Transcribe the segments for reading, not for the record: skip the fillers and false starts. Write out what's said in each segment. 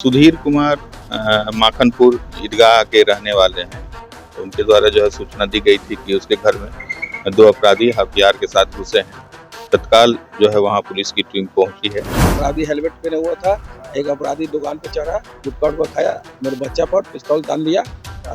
सुधीर कुमार माखनपुर ईदगाह के रहने वाले हैं। तो उनके द्वारा जो है सूचना दी गई थी कि उसके घर में दो अपराधी हथियार के साथ घुसे हैं। तत्काल जो है वहां पुलिस की टीम पहुंची है। अपराधी हेलमेट पहने हुआ था। एक अपराधी दुकान पे चढ़ा, गुटखा को खाया, मेरे बच्चा पर पिस्तौल तान लिया।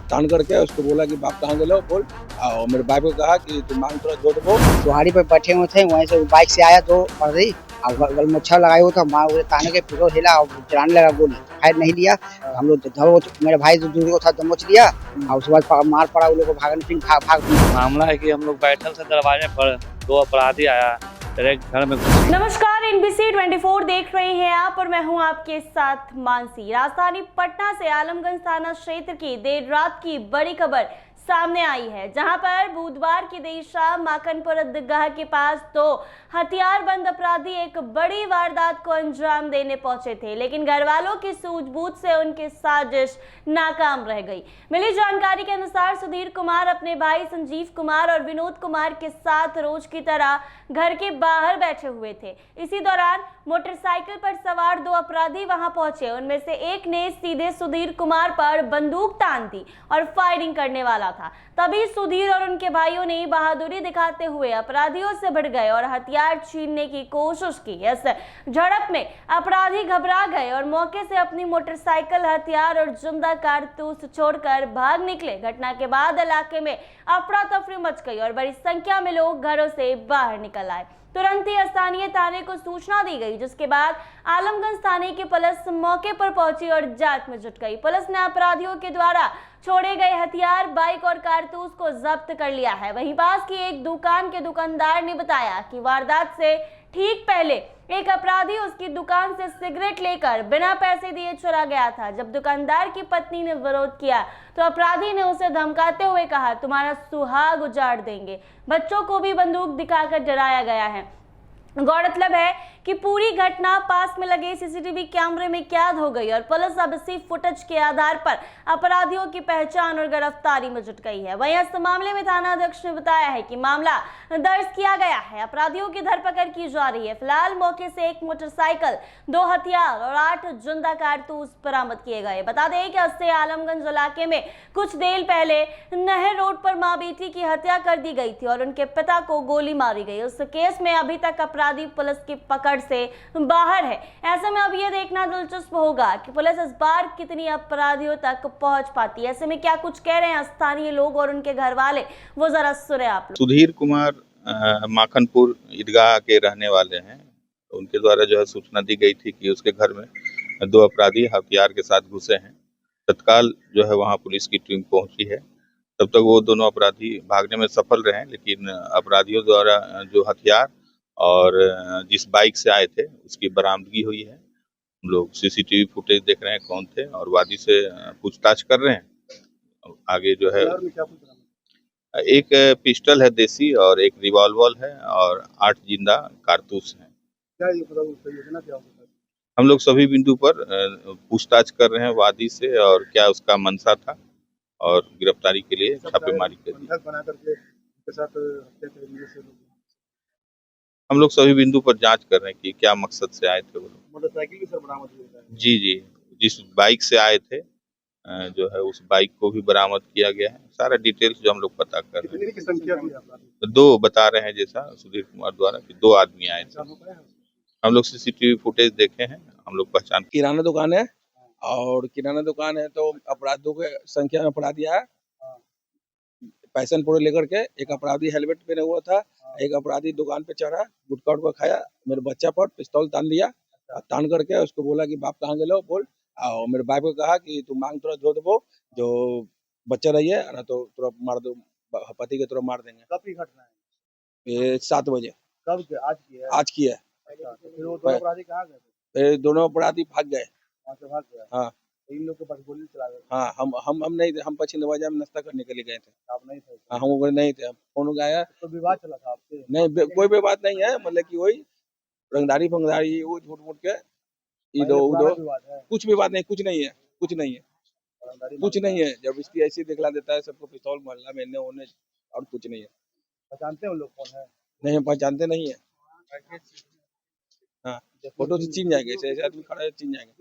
तान करके उसको बोला कि बाप कहाँ गए बोल। और मेरे बाप को कहा कि तुम मांग थोड़ा दो दो। बुहारी पे बैठे हुए थे, वहीं से बाइक से आया दो अपराधी और गल में छह लगाए हुआ था। माँ उसे ताने के फिर हिला और चलाने लगा गोली। खैर नहीं लिया। हम लोग मेरे भाई दूसरे को था दमोच दिया और उसके बाद मार पड़ा। उन लोग को भागने फिर भाग मामला है कि हम लोग बैठल थे दरवाजे पर, दो अपराधी आया डायरेक्ट घर में। नमस्कार, NBC 24 देख रहे हैं आप और मैं हूं आपके साथ मानसी। राजधानी पटना से आलमगंज थाना क्षेत्र की देर रात की बड़ी खबर सामने आई है, जहां पर बुधवार की देर शाम माखनपुर ईदगाह के पास दो हथियारबंद अपराधी एक बड़ी वारदात को अंजाम देने पहुंचे थे, लेकिन घर वालों की सूझबूझ से उनकी साजिश नाकाम रह गई। मिली जानकारी के अनुसार सुधीर कुमार अपने भाई संजीव कुमार और विनोद कुमार के साथ रोज की तरह घर के बाहर बैठे हुए थे। इसी दौरान मोटरसाइकिल पर सवार दो अपराधी वहां पहुंचे। उनमें से एक ने सीधे सुधीर कुमार पर बंदूक तान दी और फायरिंग करने वाला था। तभी सुधीर और उनके भाइयों ने बहादुरी दिखाते हुए अपराधियों से भिड़ गए और हथियार छीनने की कोशिश की। इस झड़प में अपराधी घबरा गए और मौके से अपनी मोटरसाइकिल, हथियार और जिंदा कारतूस छोड़कर भाग निकले। घटना के बाद इलाके में अफरा तफरी मच गई और बड़ी संख्या में लोग घरों से बाहर निकल आए। तुरंत ही स्थानीय थाने को सूचना दी गई, जिसके बाद आलमगंज थाने की पुलिस मौके पर पहुंची और जांच में जुट गई। पुलिस ने अपराधियों के द्वारा छोड़े गए हथियार, बाइक और कारतूस को जब्त कर लिया है। वहीं पास की एक दुकान के दुकानदार ने बताया कि वारदात से ठीक पहले एक अपराधी उसकी दुकान से सिगरेट लेकर बिना पैसे दिए चला गया था। जब दुकानदार की पत्नी ने विरोध किया तो अपराधी ने उसे धमकाते हुए कहा, तुम्हारा सुहाग उजाड़ देंगे। बच्चों को भी बंदूक दिखाकर डराया गया है। गौरतलब है कि पूरी घटना पास में लगे CCTV कैमरे में कैद हो गई और पुलिस अब इसी फुटेज के आधार पर अपराधियों की पहचान और गिरफ्तारी में जुट गई है। वहीं इस मामले में थाना अध्यक्ष ने बताया है कि मामला दर्ज किया गया है, अपराधियों की धरपकड़ की जा रही है। फिलहाल मौके से एक मोटरसाइकिल, दो हथियार और 8 जिंदा कारतूस बरामद किए गए। बता दें कि इससे आलमगंज इलाके में कुछ देर पहले नहर रोड पर मां बेटी की हत्या कर दी गई थी और उनके पिता को गोली मारी गई। उस केस में अभी तक अपराधी पुलिस की पकड़ से बाहर है। ऐसे में अब यह देखना दिलचस्प होगा कि पुलिस इस बार कितनी अपराधियों तक पहुंच पाती है। ऐसे में क्या कुछ कह रहे हैं स्थानीय लोग और उनके घर वाले, वो जरा सुने आप लोग। सुधीर कुमार माखनपुर ईदगाह के रहने वाले हैं। तो उनके द्वारा जो है सूचना दी गई थी कि उसके घर में दो अपराधी हथियार के साथ घुसे हैं। तत्काल जो है वहां पुलिस की टीम पहुंची है। तब तक वो दोनों अपराधी भागने में सफल रहे, लेकिन अपराधियों द्वारा जो हथियार और जिस बाइक से आए थे उसकी बरामदगी हुई है। हम लोग CCTV फुटेज देख रहे हैं कौन थे और वादी से पूछताछ कर रहे हैं। आगे जो है एक पिस्टल है देसी और एक रिवॉल्वर है और 8 जिंदा कारतूस हैं। क्या ये योजना क्या होता है? हम लोग सभी बिंदु पर पूछताछ कर रहे हैं वादी से और क्या उसका मंशा था और गिरफ्तारी के लिए छापेमारी कर दी। बना करके उनके साथ हत्या करने से हम लोग सभी बिंदु पर जांच कर रहे हैं कि क्या मकसद से आए थे वो लोग। मोटरसाइकिल भी सर बरामद हुआ है। जी जी, जिस बाइक से आए थे जो है उस बाइक को भी बरामद किया गया है। सारा डिटेल्स जो हम लोग पता कर रहे हैं। कितनी की संख्या थी आपकी? तो दो बता रहे हैं, जैसा सुधीर कुमार द्वारा कि 2 आदमी आए थे। हम लोग CCTV फुटेज देखे हैं, हम लोग पहचान। किराना दुकान है और किराना दुकान है तो अपराधियों के संख्या में बढ़ा दिया है। पैसन पूरे लेकर के एक अपराधी हेलमेट पहने हुआ था। एक अपराधी दुकान पे चढ़ा, गुटखा को खाया, मेरे बच्चा पर पिस्तौल तान लिया। तान करके उसको बोला कि बाप कहाँ गए बोल। और मेरे बाप को कहा कि तुम मांग थोड़ा धो दो, जो बच्चा रही है ना तो तुरंत मार दो, पति के तुरंत मार देंगे। कब की घटना है? ये 7 बजे। कब की? आज की है? आज की है। अच्छा, तो फिर वो दोनों अपराधी कहाँ गए थे? फिर दोनों अपराधी भाग गए। वहाँ से भाग गया? हाँ तो इन लोग के पास गोली चला गए? हाँ, हम नहीं थे, हम पश्चिम दरवाजा में नाश्ता करने के लिए गए थे। आप नहीं थे? हाँ, हम लोग नहीं थे। फोन आया तो विवाद चला था आपसे? नहीं, कोई भी बात नहीं है, मतलब कि वही रंगदारी फंगदारी वो झूठ मूठ के इधर उधर। विवाद है? कुछ भी बात नहीं, कुछ नहीं है, कुछ नहीं है, रंगदारी कुछ नहीं है। जब इसकी ऐसी दिखला देता है सबको पिस्तौल मोहल्ला में इन्हें उन्हें, और कुछ नहीं है। पहचानते हैं उन लोग कौन है? नहीं, हम पहचानते नहीं है। हाँ फोटो से चिन्ह जाएंगे, ऐसे आदमी खड़ा है चिन्ह जाएंगे।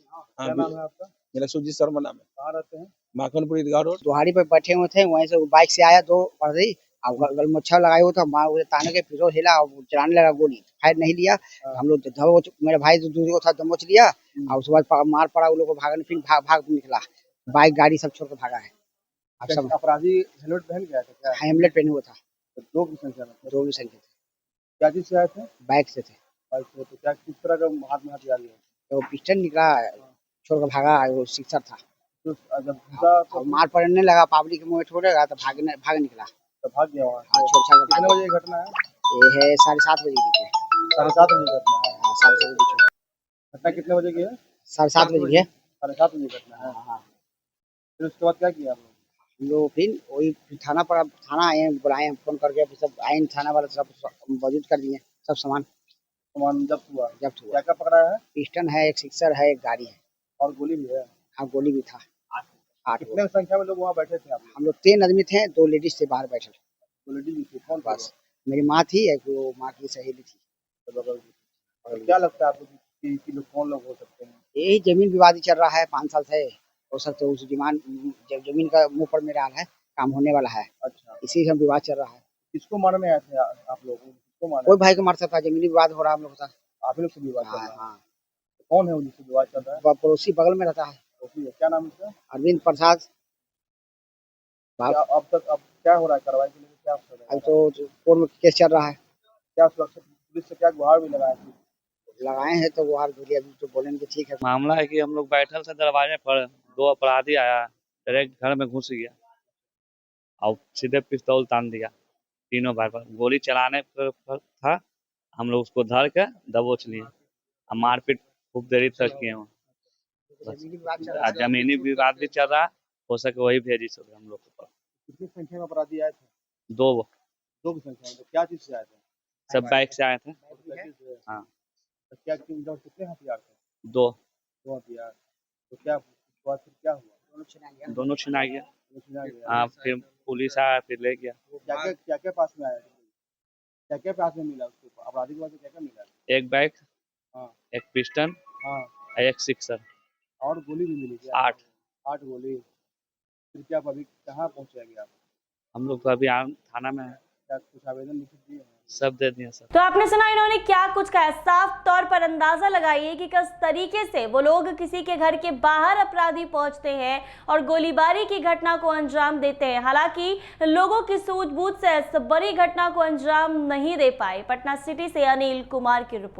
हाँ क्या नाम है आपका? मेरा सुजीत शर्मा नाम है। कहाँ रहते हैं? माखनपुर ईदगाह रोड। दुहाड़ी पे बैठे हुए थे, वहीं से बाइक से आया दो पर्दी और गल मोछा लगाए हुआ था, माँ उसे ताने के फिर हिला और चलाने लगा गोली, फायर नहीं लिया। हम लोग मेरे भाई जो दूसरे को था दमोच लिया और उसके बाद मार पड़ा, उन लोग को भागने, फिर भाग निकला, बाइक गाड़ी सब छोड़ के भागा है। आप सब अपराधी हेलमेट पहन गया था क्या? हेमलेट पहने हुआ था, तो दो की संख्या में थे। दो भी संख्या थे, क्या चीज से आए थे? बाइक से थे। बाइक से। तो क्या किस तरह का हाथ में हथियार लिया? तो पिस्टल निकला, छोड़ के भागा, वो सिक्सर था। तो जब घुसा तो और मार पड़ने लगा, पब्लिक मुँह छोड़ेगा तो भाग निकला। तो भाग गया वहाँ हाँ, से। छोड़ छाड़ के कितने भाग बजे ये घटना है? गया। ये है 7:30 बजे की थी। 7:30 बजे घटना है। हाँ, 7:30 बजे। घटना कितने बजे की है? 7:30 बजे की है। 7:30 बजे घटना है। हाँ, फिर उसके बाद क्या किया आप लोग? हम लोग फिर वही थाना आए हैं, बुलाए हैं फोन करके, फिर सब आए, थाना वाले सब मौजूद कर दिए, सब सामान सामान जब्त हुआ? जब्त हुआ। क्या क्या पकड़ा है? पिस्टन है, एक सिक्सर है, एक गाड़ी है और गोली भी है? हाँ, गोली भी था। 8 कितने संख्या में लोग वहाँ बैठे थे आप? हम लोग 3 आदमी थे, 2 लेडीज थे बाहर बैठे। तो लेडीज भी थी? कौन था बस मेरी माँ थी, एक वो माँ की सहेली थी। वो? बगल में। और क्या लगता है आपको कि लोग कौन लोग हो सकते हैं? यही जमीन विवाद चल रहा है 5 साल से, हो सकते उस जमीन का मुंह पर मेरा है, काम होने वाला है, अच्छा, इसी से विवाद चल रहा है। किसको मारने आए थे आप लोग? किसको मारने? कोई भाई को मार सकता, जमीनी विवाद हो रहा है हम लोग का। आप ही लोग से विवाद चल हाँ, रहा है? हाँ। कौन है वो जिससे विवाद चल रहा है? पड़ोसी बगल में रहता है, ओके, क्या नाम है उसका? अरविंद प्रसाद। अब क्या हो रहा है कार्रवाई के लिए? क्या कर रहे अब हैं? तो कोर्ट में केस चल रहा है, क्या सुरक्षा पुलिस से क्या गुहार भी लगाए थे? लगाए हैं तो वो हार बोलिए, अभी तो बोलेंगे ठीक है। मामला है कि हम लोग बैठल थे दरवाजे पर, 2 अपराधी आया, डायरेक्ट घर में घुस गया और सीधे पिस्तौल तान दिया तीनों भाई पर। गोली चलाने पर था, हम लोग उसको धर के दबोच लिए और मारपीट खूब देरी तक किए वहाँ। जमीनी विवाद चल रहा है। जमीनी विवाद भी चल रहा, हो सके वही भेजी सब हम लोग के पास। कितनी संख्या में अपराधी आए थे? 2 दो की संख्या में। तो क्या चीज से आए थे? सब बाइक से आए थे। मोटरसाइकिल से? हाँ। तो क्या कितने हथियार थे? 2 दो हथियार। तो क्या उसके बाद फिर क्या हुआ? दोनों छिना गया। वो छिना गया। हाँ, फिर पुलिस आया, फिर ले गया। क्या क्या पास में आया? क्या क्या पास में मिला उसको? अपराधी के पास क्या क्या मिला? एक बाइक, हाँ, एक पिस्टन हाँ। और एक सिक्सर। और गोली भी मिली क्या? 8। 8 गोली। फिर क्या अभी कहाँ पहुँचे आप? हम लोग तो अभी थाना में है, क्या कुछ आवेदन लिखित दिए हैं? सब दे दिए सब। तो आपने सुना इन्होंने क्या कुछ कहा। साफ तौर पर अंदाजा लगाइए कि किस तरीके से वो लोग किसी के घर के बाहर अपराधी पहुंचते हैं और गोलीबारी की घटना को अंजाम देते हैं। हालांकि लोगों की सूझबूझ से इस बड़ी घटना को अंजाम नहीं दे पाए। पटना सिटी से अनिल कुमार की रिपोर्ट।